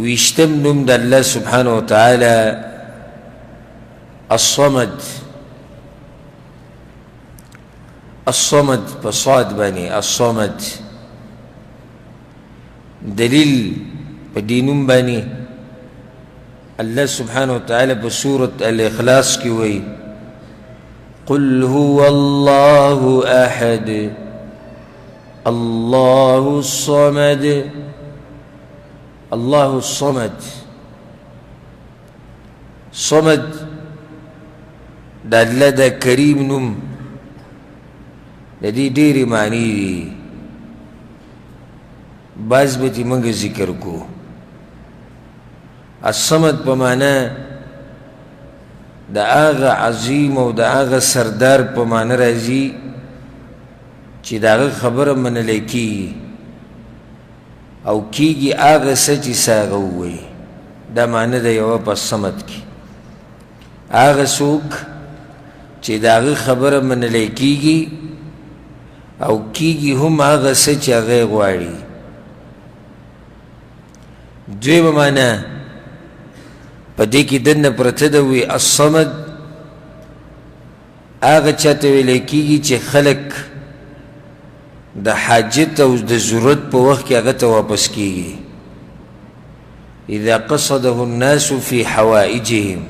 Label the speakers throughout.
Speaker 1: ویشتم نوم د الله سبحانه وتعالی الصمد. الصمد په صاد باندې الصمد. دلیل په دې نوم باندې الله سبحانه وتعالی په سورة الاخلاص کې وایي قل هو الله احد الله الصمد. الله الصمد. صمد دا الله دا کریم نوم دا دی ډېرې معنی دي. بعض به دې موږ ذکر کو. الصمد په معنا د هغه عظیم او د هغه سردار په معنا راځي چې د هغه خبره منلی کېږي او کېږي هغه څه چې څه هغه ووایي. دا معنی ده یوه په صمد کې. هغه څوک چې د هغه خبره منلی کېږي او کېږي هم هغه څه چې هغه یې غواړي. دویمه معنی په دې کې دننه پرته ده وي الصمد هغه چاته ویلی کېږي چې خلک د حاجت او د ضرورت په وخت کې هغه ته واپس کېږي. اذا قصده الناس في حوائجهم.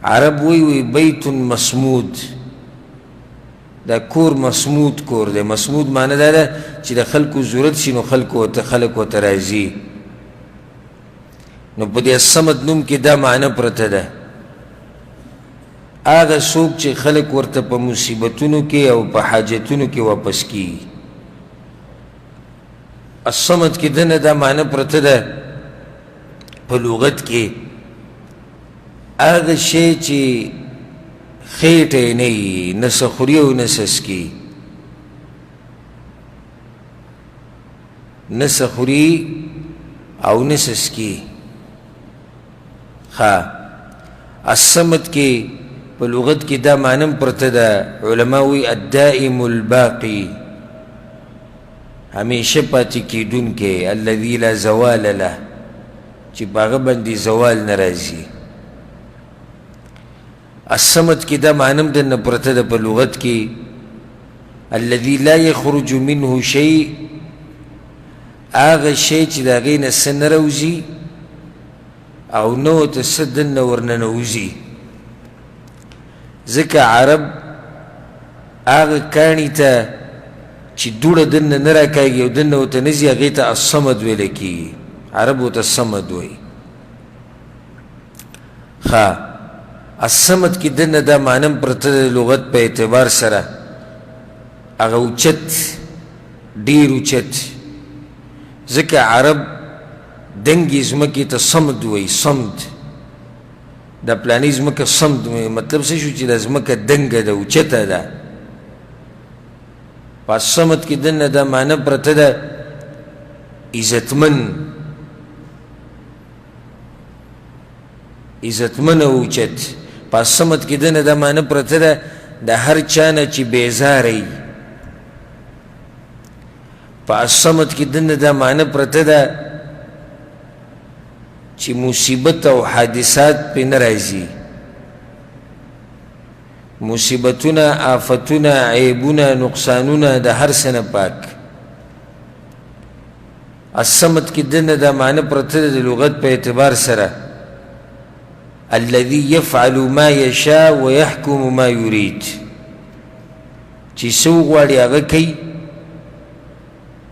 Speaker 1: عرب وی بیت مسمود. دا کور مسمود کور دی. مسمود معنی دا ده چې د خلکو ضرورت شي نو خلک ورته راځي. نو په دې الصمد نوم کې دا معنی پرته ده هغه څوک چې خلک ورته په مصیبتونو کې او په حاجتونو کې واپس کیږي. الصمد کې دنه دا معنی پرته ده په لغت کې هغه شی چې خېټه نه وي نه څه خوري او نه څه څکي. نه څه خوري او نه څه څکي. الصمد کې په لغت کې دا معنی پرته ده. علما وی الدائم الباقي همیشه پاتې کېدونکی الذي لا زوال له چې په هغه باندې زوال نه راځي. الصمد کې دا معنی دننه پرته ده په لغت کې الذي لا يخرج منه شيء هغه شی چې د هغې نه څه نه راوځي او نو ته څه دننه ورننوځي. ځکه عرب هغه کاڼي ته چې دوړه دننه نه راکاږي او دننه ورته نه ځي هغې ته الصمد ویلی کېږي. عرب ورته الصمد وایي. الصمد کې دننه دا معنی پرته د لغت په اعتبار سره هغه اوچت ډېر اوچت. ځکه عرب دنګې ځمکې ته صمد وایي. صمد د پلانې ځمکه صمد وایي. مطلب څه شو چې دا ځمکه دنګه ده اوچته ده. په صمد کې دننه دا معنی پرته ده عزتمن. عزتمن او اوچت. په صمد کې دننه دا معنی پرته ده د هر چا نه چې بیزاره وي. په صمد کې دننه دا معنی پرته ده چې مصیبت او حادثات پې نه راځي. مصیبتونه آفتونه عیبونه نقصانونه د هر څه نه پاک. الصمد کې دننه دا معنی پرته ده د لغت په اعتبار سره الذي يفعل ما يشاء ويحكم ما يريد. چې څه وغواړي هغه کوي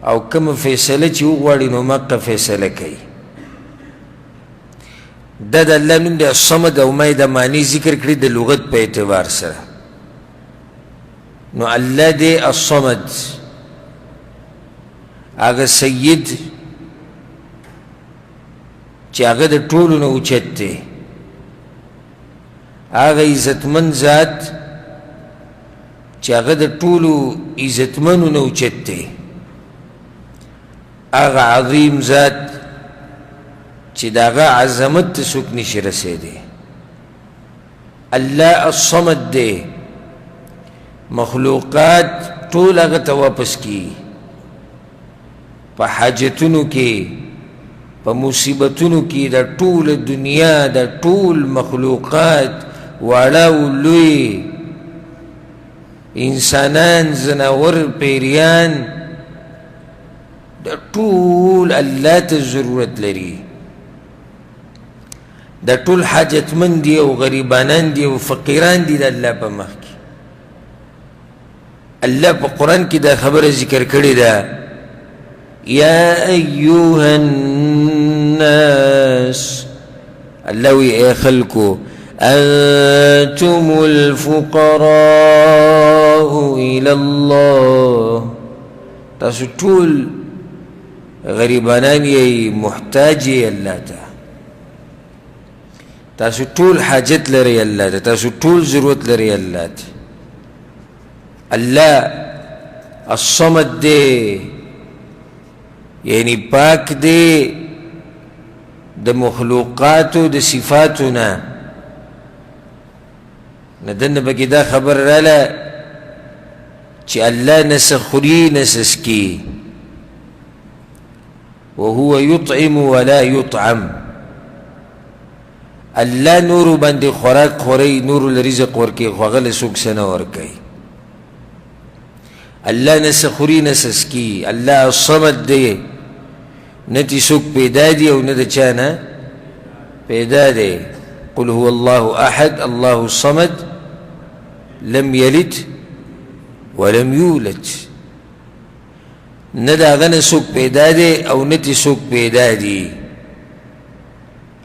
Speaker 1: او کومه فیصله چې وغواړي نو مقه فیصله کوي. دا د الله نوم دی الصمد او ما یې د معنی ذکر کړي د لغت په اعتبار سره. نو الله دی الصمد هغه سید چې هغه د ټولو نه اوچت دی. هغه عزتمن ذات چې هغه د ټولو عزتمنو نه اوچت دی. هغه عظیم ذات چې د هغه عظمت ته څوک نشي رسېدی. الله الصمد دی. مخلوقات ټول هغه ته واپس کیږي. په حاجتونو کې په مصیبتونو کې د ټول دنیا د ټول مخلوقات واړه او لوی انسانان زناور پیریان د ټول الله ته ضرورت لري د ټول حاجتمند دي او غریبانان دي او فقیران دي د الله په مخ کې الله په قرآن کې دا خبره ذکر کړې ده یا ایها الناس الله وی ای خلکو انتم الفقراء الى الله تاسو ټول غریبانان یې محتاج یې الله ته تاسو ټول حاجت لري الله ته تاسو ټول ضرورت لري الله ته الله الصمد دی یعنی پاک دی د مخلوقاتو د صفاتو نه دنه بګی دا خبر راله چې الله نه څه خوري نه څه څکي وهو يطعم ولا يطعم الله نور باندې خوراک خوري نور رزق ورکي خو هغه څوک څه نه ورکي الله نه څه خوري نه څه څکي الله الصمد دی نه چې څوک پیدا دی او نه د چا نه پیدا دی قل هو الله احد الله الصمد لم يلد ولم يولد نه د هغه نه څوک پیدا دی او نه چې څوک پیدا دی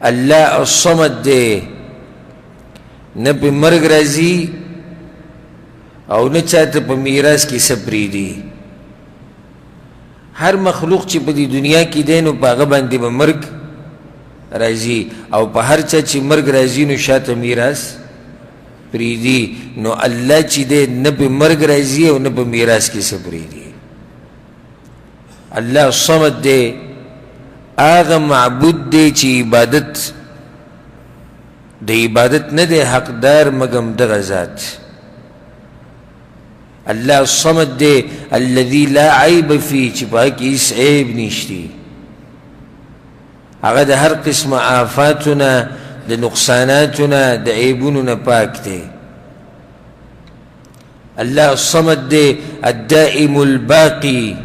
Speaker 1: الله الصمد دی نه په مرګ راځي او نه چاته په میراث کې څه پرېږدي هر مخلوق چې په دې دنیا کې دی نو په هغه باندې به مرګ راځي او په هر چا چې مرګ راځي نو شاته میراث پرېږدي نو الله چې دی نه په مرګ راځي او نه په میراث کې څه پرېږدي الله الصمد دی هغه معبود دی چې عبادت د عبادت نه دی حقدار مګم دغه ذات الله الصمد دی الذي لا عیب فيه چې په کې هیڅ عیب نشتی هغه د هر قسمه آفاتونه د نقصاناتونه د عیبونو نه پاک دی الله الصمد دی الدائم الباقی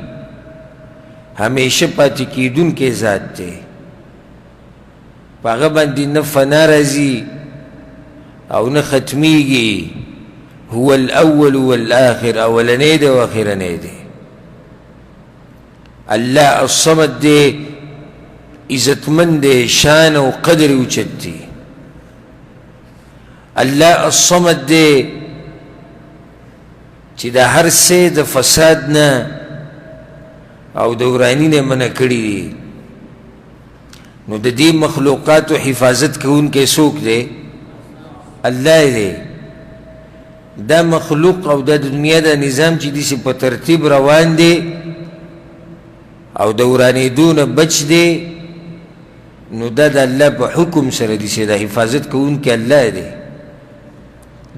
Speaker 1: همیشه پاتې کیدونکی ذات دی په هغه باندې نه فنا راځي او نه ختمیږي هو الاول والآخر اولنی دی و آخرنی دی الله الصمد دی عزتمند دی شان او قدر اوچت دی الله الصمد دی چې د هر څه د فساد نه او د ورانی نه منع کړي دي نو د دې مخلوقاتو حفاظت کوونکی څوک دی الله دی دا مخلوق او د دنیا د نظام چې داسې په ترتیب روان دی او د ورانېدو نه بچ دی نو دا د الله په حکم سره داسې د حفاظت کوونکی الله دی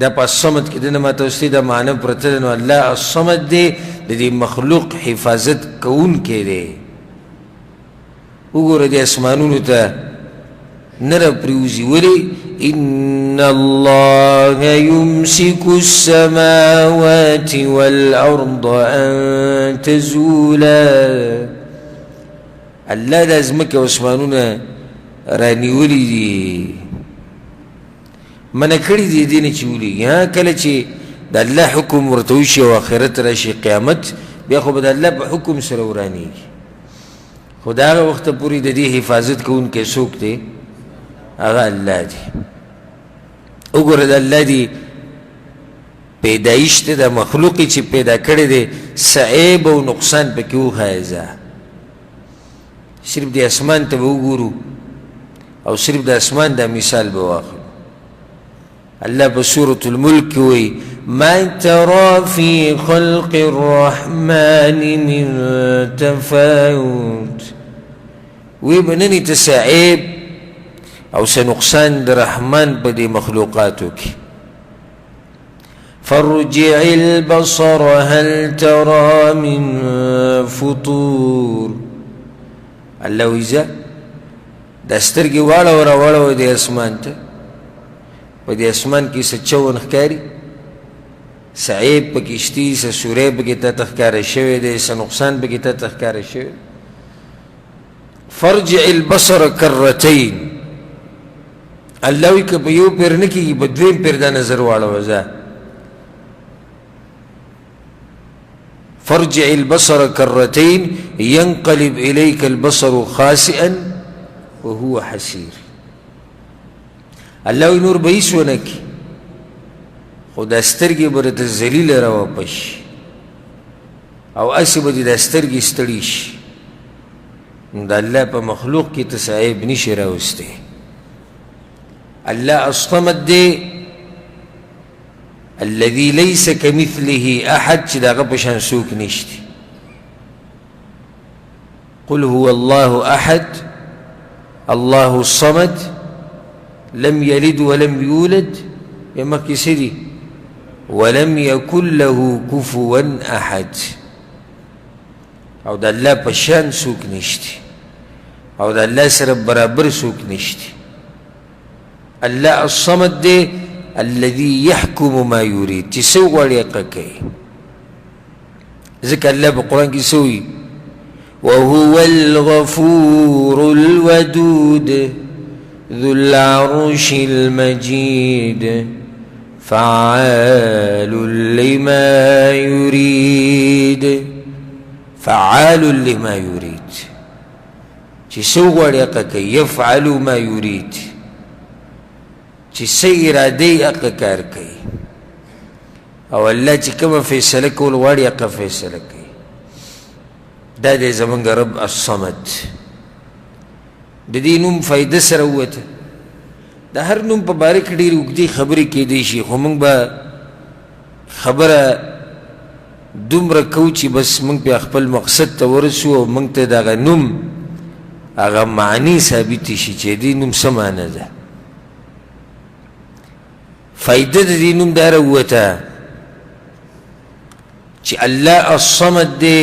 Speaker 1: دا په الصمد کې د نه ما تاسو ته د معنی پرته ده نو الله الصمد دی د دې مخلوق حفاظت کوونکی دی وګوره د اسمانونو ته نه راپرېوځي ولې ان الله يمسك السماوات والارض ان تزولا الله د ځمکې او اسمانونه رانیولي دي منع کړي دي دې نه چې ولي کله چې د الله حکم ورته وشي او آخرت راشي قیامت بیا خو به د الله په حکم سره ورانیږي خو د هغه وخته پورې د دې حفاظت کوونکی څوک دی هغه الله دی وګوره د الله دی پیدایش ته د مخلوق چې پیدا کړی دی څه عیب او نقصان پکې وښایه ځه صرف د اسمان ته به وګورو او صرف د اسمان دا مثال به واخلو الله بسورة الملك وي ما ترى في خلق الرحمن من تفاوت وي بنني تسعيب او سنقصان در رحمن بدي مخلوقاتك فارجع البصر هل ترى من فطور الله إذا دا سترګې واړوه راواړوه دې اسمان ته په دې اسمان کې څه چون ښکاري څه عیب پکې شتي څه سوری پکې تاته ښکاره شوی دی څه نقصان پکې تاته ښکاره شوی فرجع البصر کرتین الله وایي که په یو پیر نه کېږي په دویم پیر دا نظر واړوه ځه فرجع البصر کرتين ينقلب إليك البصر خاسئا وهو حسير الله نور بيس ونك خدا سترګې به درته ذلیله راواپس شي او هسې به دې دا سترګې ستړي شي نو د الله په مخلوق کې ته څه عیب نشي راوستی الله الصمد دی الذي ليس كمثله أحد چې داغه په شان څوک نشته قل هو الله أحد الله الصمد لم يلد ولم يولد يمكي سري ولم يكن له كفوا أحد او د الله په شان څوک نشته او د الله سره برابر څوک نشته الله الصمد دی الذي يحكم ما يريد چې څه وغواړي هغه کوي ځکه الله په قرآن کې څه وایي وهو الغفور الودود ذو العرش المجيد فعال لما يريد فعال لما يريد چې څه وغواړي هغه کوي يفعل ما يريد چې څه اراده یې هغه کار کوي او الله چې کومه فیصله کول غواړي هغه فیصله کوي دا دی زمونږ رب الصمد د دې نوم فایده سره ووته د هر نوم په باره کې ډېرې اوږدې خبرې کیدی شي خو موږ به خبره دومره کوو چې بس موږ پې خپل مقصد ته ورسو او موږ ته دغه نوم هغه معنی ثابتې شي چې دې نوم څه معنی ده فائدہ د دې نوم دا راووته چې الله الصمد دی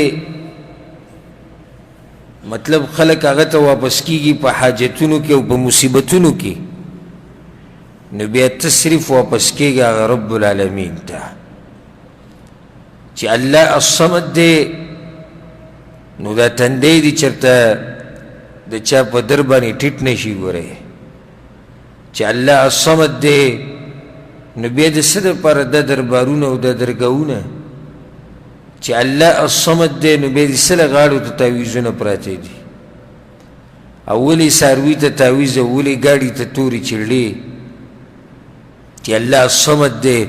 Speaker 1: مطلب خلق هغه ته واپس کیږي په حاجتونو کې او په مصیبتونو کې نو بیا تصریف واپس کیږي هغه رب العالمین ته چې الله الصمد دی نو دا تندی دی چېرته د چا په در باندې ټیټ نشي ګورئ چې الله الصمد دی نو بیا د څه دپاره دا دربارونه او دا درګاهونه چې الله الصمد دی نو بیا د څه له غاړو ته تعویضونه پراته دي او ولې څاروي ته تعویض او ولې ګاډي ته تورې چړلې چې الله الصمد دی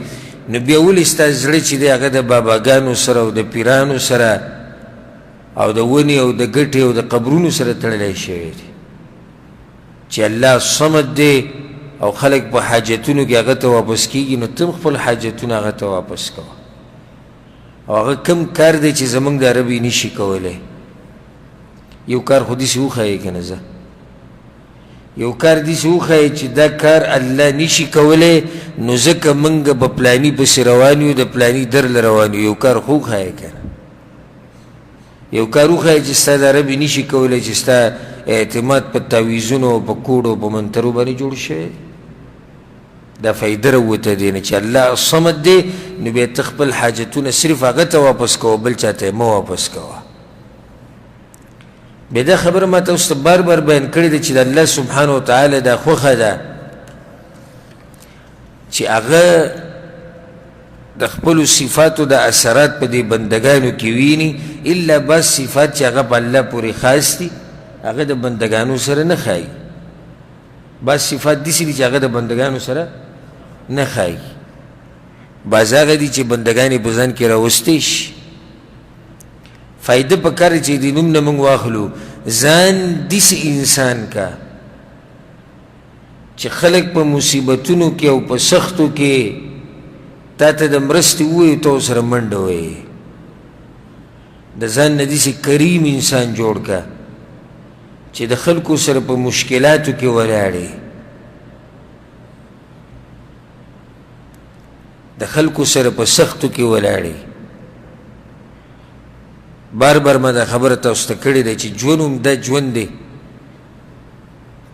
Speaker 1: نو بیا ولې ستا زړه چې دی هغه د باباګانو سره او د پیرانو سره او د ونې او د ګټې او د قبرونو سره تړلی شوی دی چې الله الصمد دی او خلق په حاجتونو کې هغه ته واپس کیږي نو تم خپل حاجتونه هغه ته واپس کوه او هغه کم کار دی چې زمونږ د عربي نشي کولی یو کار خو داسې وښایې که نه زه یو کار داسې وښایې چې دا کار الله نشي کولی نو ځکه موږ به پلاني پسې روان یو د پلاني در له روان یو کار خو وښایې که نه یو کار وښایې چې ستا د عربي نشي کولی چې ستا اعتماد په تعویضونو او په کوډو په منترو باندې جوړ شوی دا فایده راووته دی نه چې الله الصمد دی نو بیا ته خپل حاجتونه صرف هغه ته واپس کوه بل چا ته یې مه واپس کوه بیا دا خبره ما ته اوس ته بار بار بیان کړې ده چې د الله سبحانه وتعالی دا خوښه ده چې هغه د خپلو صفاتو د اثرات په دې بندګانو کې ویني الا بعض صفات چې هغه په الله پورې خاص دي هغه د بندګانو سره نه ښایي بعض صفات داسې دي چې هغه د بندګانو سره نه ښایي بعض هغه دي چې بندګان یې په ځان کې راوستی شي فایده په کار چې د نوم نه موږ واخلو ځان داسې انسان کا چې خلک په مصیبتونو کې او په سختو کې تا ته د مرستې ووایي ته ورسره منډه وایي د ځان نه داسې کریم انسان جوړ کا چې د خلکو سره په مشکلاتو کې ولاړې د خلکو سره په سختو کې ولاړې بار بار ما دا خبره تاسو ته کړې ده چې ژوند هم دا ژوند دی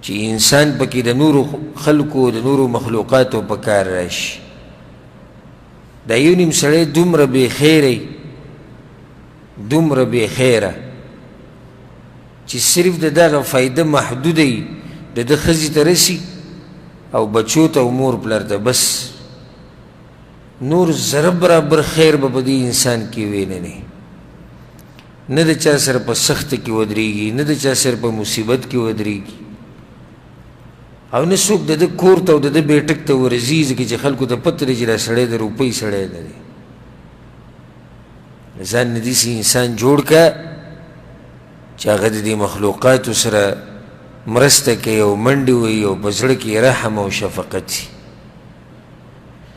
Speaker 1: چې انسان پکې د نورو خلکو د نورو مخلوقاتو په کار راشي. دا یو نیم سړی دومره بې خیره دومره بې خیره چې صرف د دغه فایده محدوده وي د ده ښځې ته رسي او بچو ته او مور پلار ته، بس نور ذره برابر خیر به په دې انسان کې ویننی. نه د چا سره په سخته کې ودرېږي، نه د چا سره په مصیبت کې ودرېږي، او نه څوک د ده کور ته او د ده بیټک ته ورځي، ځکه چې خلکو ته پته دی چې دا سړی د روپۍ سړی نه دی. ځان نه داسې انسان جوړ که چې هغه د دې مخلوقاتو سره مرسته کوي او منډې وهي او په زړه کې رحم او شفقت وي.